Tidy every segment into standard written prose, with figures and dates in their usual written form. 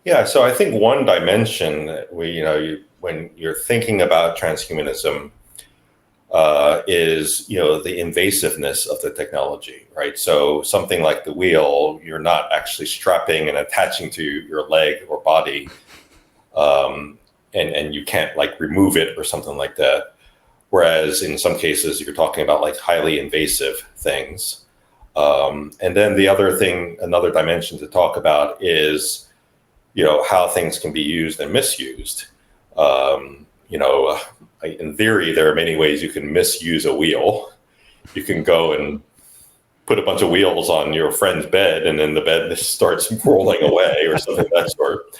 Yeah, so I think one dimension that when you're thinking about transhumanism, is the invasiveness of the technology, right? So something like the wheel, you're not actually strapping and attaching to your leg or body, um, and you can't like remove it or something like that. Whereas in some cases, you're talking about like highly invasive things. And then the other thing, another dimension to talk about is how things can be used and misused. In theory, there are many ways you can misuse a wheel. You can go and put a bunch of wheels on your friend's bed, and then the bed starts rolling away, or something of that sort.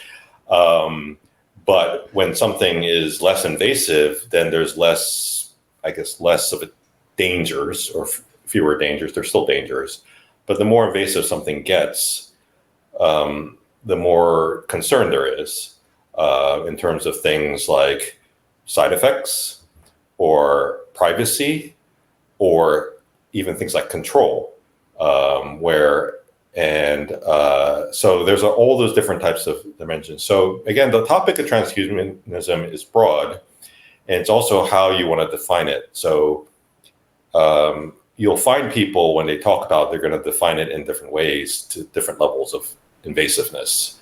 Um, but when something is less invasive, then there's less, I guess, less of a dangers, or fewer dangers. They're still dangers, but the more invasive something gets, the more concern there is in terms of things like side effects or privacy or even things like control, where and so there's all those different types of dimensions. So again, the topic of transhumanism is broad, and it's also how you want to define it. So you'll find people when they talk about, they're going to define it in different ways to different levels of invasiveness.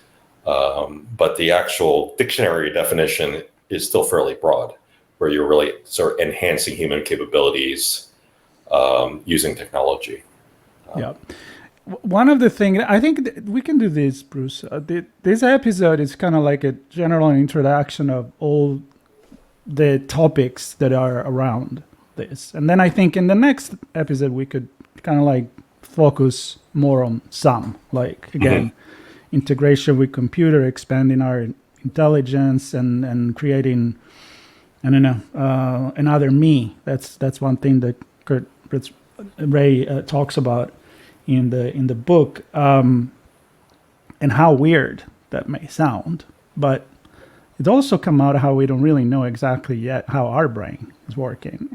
But the actual dictionary definition is still fairly broad, where you're really sort of enhancing human capabilities using technology. Yeah. One of the things I think we can do this, Bruce. This episode is kind of like a general introduction of all the topics that are around this. And then I think in the next episode, we could kind of like focus more on some, like, again, integration with computer, expanding our intelligence and creating, I don't know, another me. That's one thing that Ray talks about in the book, and how weird that may sound, but it also come out how we don't really know exactly yet how our brain is working.